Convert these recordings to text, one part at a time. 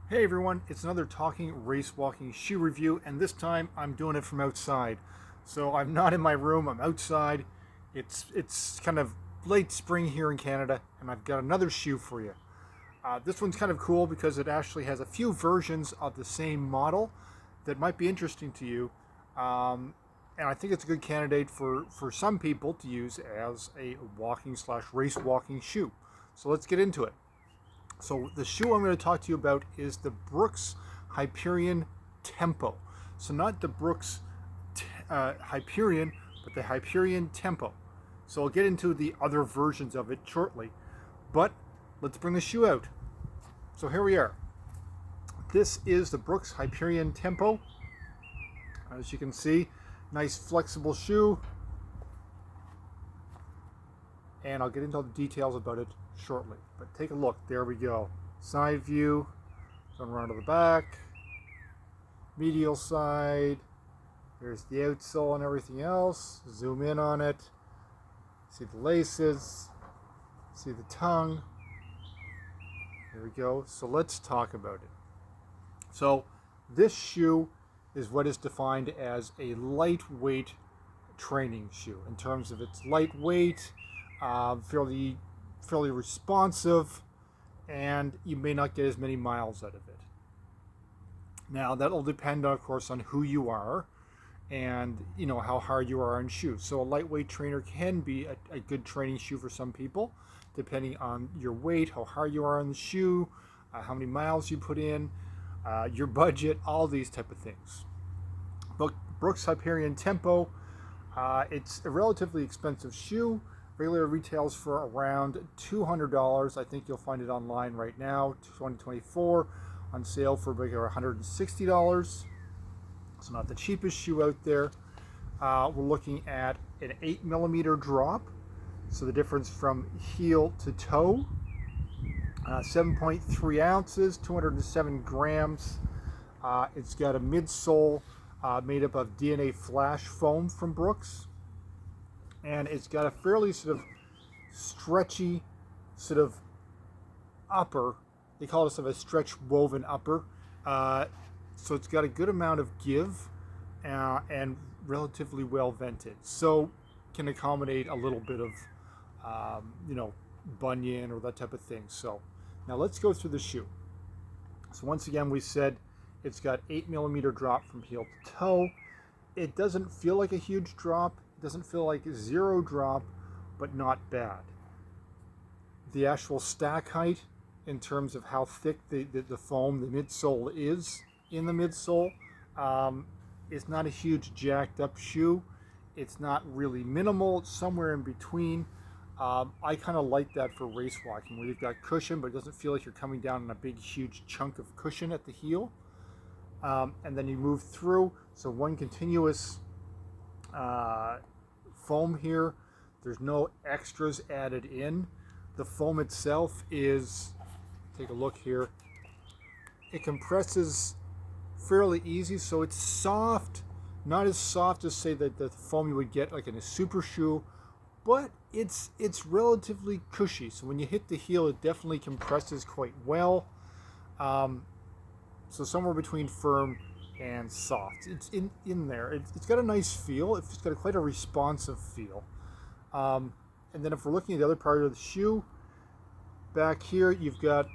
Hey everyone, it's another talking race walking shoe review, and this time I'm doing it from outside. So I'm not in my room, I'm outside. It's kind of late spring here in Canada, and I've got another shoe for you. This one's kind of cool because it actually has a few versions of the same model that might be interesting to you. And I think it's a good candidate for some people to use as a walking slash race walking shoe. So let's get into it. So the shoe I'm going to talk to you about is the Brooks Hyperion Tempo. So not the Brooks Hyperion, but the Hyperion Tempo. So I'll get into the other versions of it shortly. But let's bring the shoe out. So here we are. This is the Brooks Hyperion Tempo. As you can see, nice flexible shoe. And I'll get into all the details about it shortly. But take a look. There we go. Side view. Going around to the back. Medial side. There's the outsole and everything else. Zoom in on it. See the laces. See the tongue. There we go. So let's talk about it. So this shoe is what is defined as a lightweight training shoe in terms of its lightweight, fairly responsive, and you may not get as many miles out of it. Now that'll depend, of course, on who you are and how hard you are on shoes. So a lightweight trainer can be a good training shoe for some people, depending on your weight, how hard you are on the shoe, how many miles you put in, your budget, all these type of things. But Brooks Hyperion Tempo, it's a relatively expensive shoe. Regular retails for around $200. I think you'll find it online right now, 2024, on sale for about $160. It's not the cheapest shoe out there. We're looking at an 8mm drop, so the difference from heel to toe. 7.3 ounces, 207 grams. It's got a midsole made up of DNA flash foam from Brooks. And it's got a fairly sort of stretchy sort of upper. They call it sort of a stretch woven upper. So it's got a good amount of give and relatively well vented. So can accommodate a little bit of, bunion or that type of thing. So now let's go through the shoe. So once again, we said it's got 8mm drop from heel to toe. It doesn't feel like a huge drop. It doesn't feel like zero drop, but not bad. The actual stack height in terms of how thick the foam, the midsole is in the midsole, is not a huge jacked up shoe. It's not really minimal. It's somewhere in between. I kind of like that for race walking, where you've got cushion, but it doesn't feel like you're coming down on a big, huge chunk of cushion at the heel. And then you move through. So one continuous foam here. There's no extras added in. The foam itself is, take a look here, it compresses fairly easy, so it's soft. Not as soft as, say, the foam you would get like in a super shoe, but it's relatively cushy. So when you hit the heel, it definitely compresses quite well. So somewhere between firm and soft. It's in there. It's got a nice feel. It's got quite a responsive feel. And then if we're looking at the other part of the shoe, back here you've got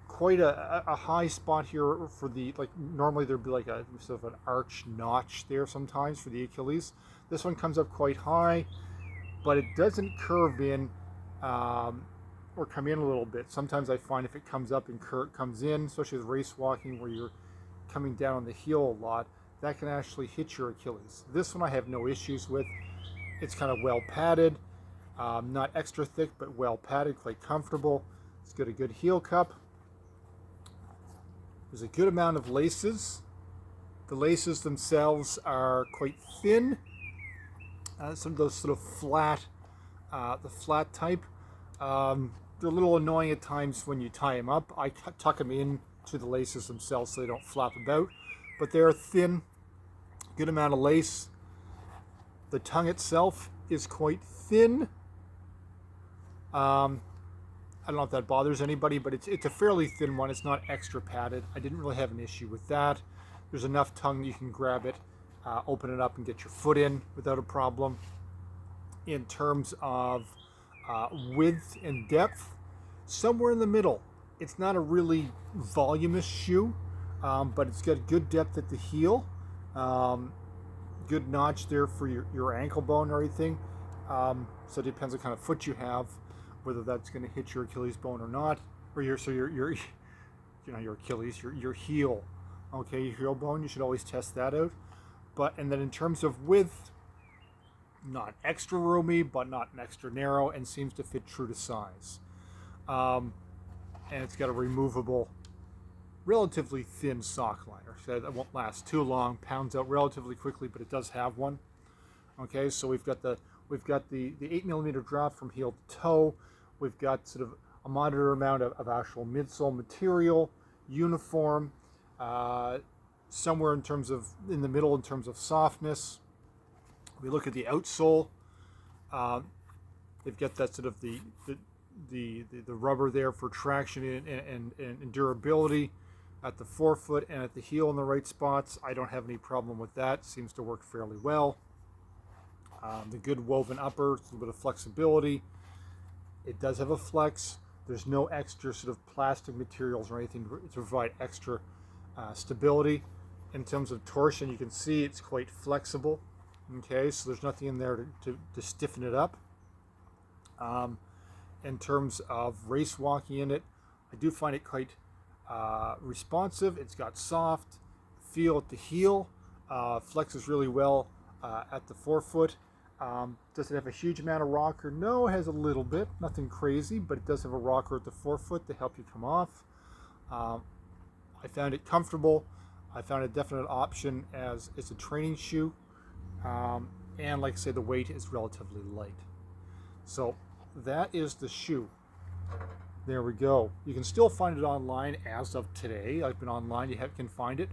quite a high spot here for the, like, normally there'd be like a sort of an arch notch there sometimes for the Achilles. This one comes up quite high, but it doesn't curve in or come in a little bit. Sometimes I find if it comes up and comes in, especially with race walking where you're coming down on the heel a lot, that can actually hit your Achilles. This one I have no issues with. It's kind of well padded, not extra thick, but well padded, quite comfortable. It's got a good heel cup. There's a good amount of laces. The laces themselves are quite thin. Some of those sort of flat, the flat type. They're a little annoying at times when you tie them up. I tuck them in to the laces themselves so they don't flap about. But they're thin, good amount of lace. The tongue itself is quite thin. I don't know if that bothers anybody, but it's a fairly thin one. It's not extra padded. I didn't really have an issue with that. There's enough tongue that you can grab it, open it up, and get your foot in without a problem. In terms of width and depth, somewhere in the middle. It's not a really voluminous shoe, but it's got good depth at the heel. Good notch there for your ankle bone or everything. So it depends on kind of foot you have, whether that's going to hit your Achilles bone or not, or your Achilles, your heel. Okay, your heel bone. You should always test that out. And then in terms of width, not extra roomy, but not extra narrow, and seems to fit true to size. And it's got a removable, relatively thin sock liner. So that won't last too long. Pounds out relatively quickly, but it does have one. Okay, so we've got the 8mm drop from heel to toe. We've got sort of a moderate amount of actual midsole material, uniform, somewhere in the middle in terms of softness. We look at the outsole. They've got that sort of the rubber there for traction and durability at the forefoot and at the heel in the right spots. I don't have any problem with that. Seems to work fairly well. The good woven upper, a little bit of flexibility. It does have a flex. There's no extra sort of plastic materials or anything to provide extra stability. In terms of torsion, you can see it's quite flexible. Okay, so there's nothing in there to stiffen it up. In terms of race walking in it, I do find it quite responsive. It's got soft feel at the heel, flexes really well at the forefoot. Does it have a huge amount of rocker? No, it has a little bit, nothing crazy, but it does have a rocker at the forefoot to help you come off. I found it comfortable. I found a definite option as it's a training shoe. And like I say, the weight is relatively light. So that is the shoe. There we go. You can still find it online as of today. I've been online, you can find it.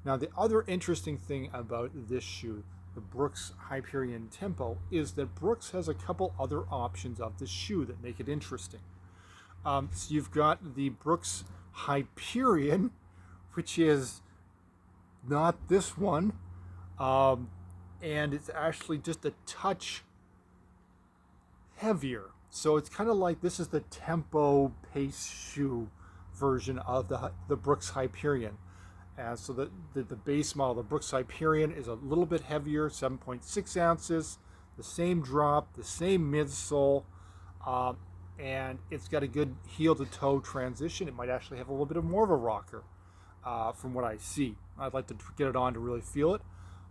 Now the other interesting thing about this shoe, the Brooks Hyperion Tempo, is that Brooks has a couple other options of this shoe that make it interesting. So you've got the Brooks Hyperion, which is not this one. And it's actually just a touch heavier. So it's kind of like this is the Tempo Pace shoe version of the Brooks Hyperion. So the base model, the Brooks Hyperion, is a little bit heavier, 7.6 ounces, the same drop, the same midsole, and it's got a good heel to toe transition. It might actually have a little bit more of a rocker from what I see. I'd like to get it on to really feel it.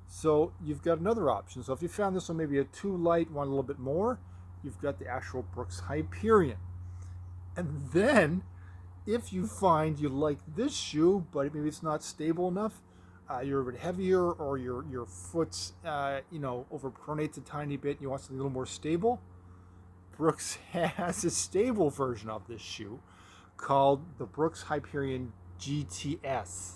So you've got another option. So if you found this one maybe too light, want a little bit more, you've got the actual Brooks Hyperion. And then if you find you like this shoe, but maybe it's not stable enough, you're a bit heavier, or your foot's overpronates a tiny bit, and you want something a little more stable, Brooks has a stable version of this shoe called the Brooks Hyperion GTS.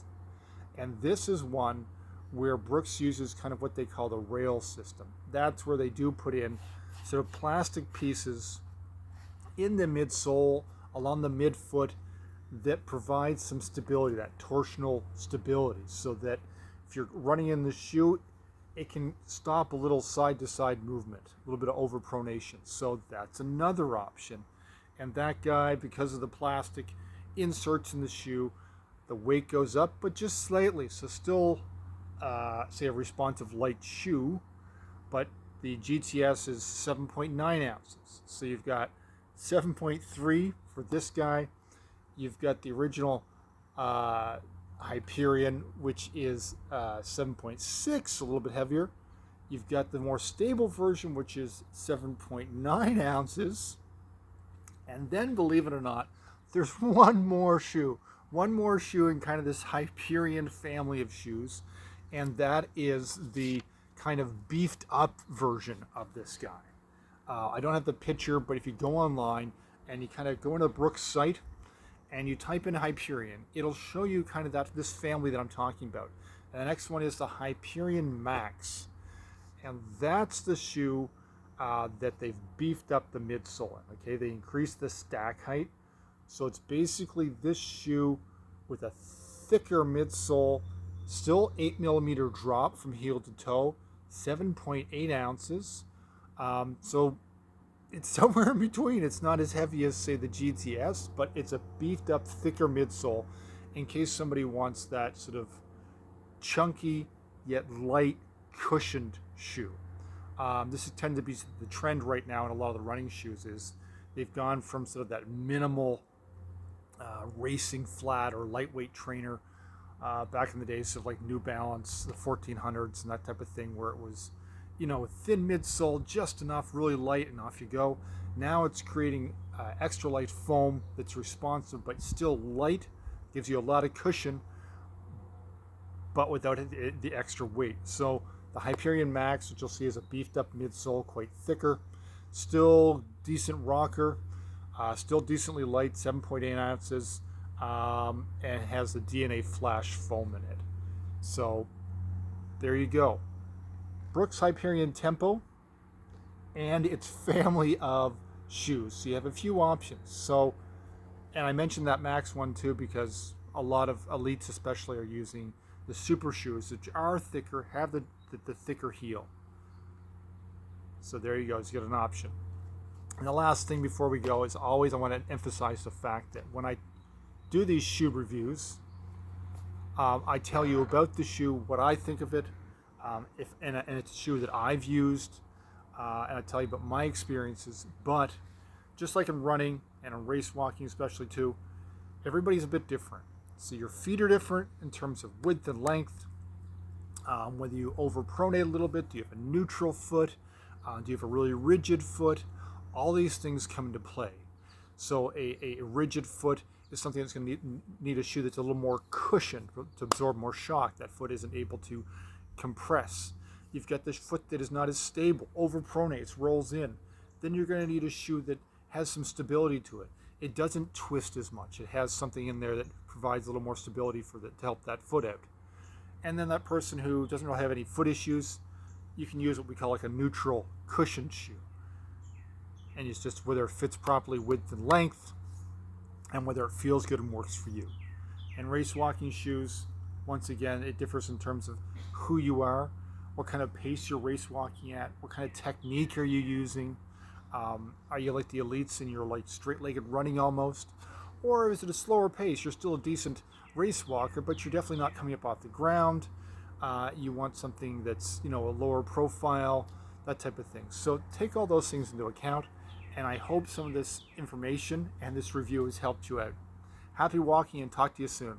And this is one where Brooks uses kind of what they call the rail system. That's where they do put in sort of plastic pieces in the midsole, along the midfoot, that provides some stability, that torsional stability, so that if you're running in the shoe, it can stop a little side-to-side movement, a little bit of overpronation. So that's another option. And that guy, because of the plastic inserts in the shoe, the weight goes up, but just slightly. So still, say, a responsive light shoe, but the GTS is 7.9 ounces. So you've got 7.3 for this guy. You've got the original Hyperion, which is 7.6, a little bit heavier. You've got the more stable version, which is 7.9 ounces. And then, believe it or not, there's one more shoe in kind of this Hyperion family of shoes, and that is the kind of beefed up version of this guy. I don't have the picture, but if you go online and you kind of go into the Brooks site and you type in Hyperion, it'll show you kind of this family that I'm talking about. And the next one is the Hyperion Max. And that's the shoe that they've beefed up the midsole. Okay, they increased the stack height, so it's basically this shoe with a thicker midsole, still 8mm drop from heel to toe, 7.8 ounces. So it's somewhere in between. It's not as heavy as, say, the GTS, but it's a beefed up, thicker midsole in case somebody wants that sort of chunky yet light cushioned shoe. This tends to be the trend right now in a lot of the running shoes. Is they've gone from sort of that minimal racing flat or lightweight trainer back in the days of like New Balance, the 1400s and that type of thing, where it was, thin midsole, just enough, really light, and off you go. Now it's creating extra light foam that's responsive but still light, gives you a lot of cushion, but without the extra weight. So the Hyperion Max, which you'll see, is a beefed up midsole, quite thicker, still decent rocker, still decently light, 7.8 ounces, and has the DNA Flash foam in it. So there you go. Brooks Hyperion Tempo and its family of shoes. So you have a few options. So, and I mentioned that Max one too because a lot of elites especially are using the super shoes, which are thicker, have the thicker heel. So there you go, so you get an option. And the last thing before we go is always I want to emphasize the fact that when I do these shoe reviews, I tell you about the shoe, what I think of it, and it's a shoe that I've used, and I tell you about my experiences. But just like in running and in race walking especially too, everybody's a bit different. So your feet are different in terms of width and length, whether you overpronate a little bit, do you have a neutral foot, do you have a really rigid foot, all these things come into play. So a rigid foot is something that's going to need a shoe that's a little more cushioned to absorb more shock. That foot isn't able to compress. You've got this foot that is not as stable, overpronates, rolls in. Then you're going to need a shoe that has some stability to it. It doesn't twist as much. It has something in there that provides a little more stability to help that foot out. And then that person who doesn't really have any foot issues, you can use what we call like a neutral cushioned shoe. And it's just whether it fits properly width and length, and whether it feels good and works for you. And race walking shoes, once again, it differs in terms of who you are, what kind of pace you're race walking at, what kind of technique are you using. Are you like the elites and you're like straight-legged running almost? Or is it a slower pace? You're still a decent race walker, but you're definitely not coming up off the ground. You want something that's, a lower profile, that type of thing. So take all those things into account, and I hope some of this information and this review has helped you out. Happy walking, and talk to you soon.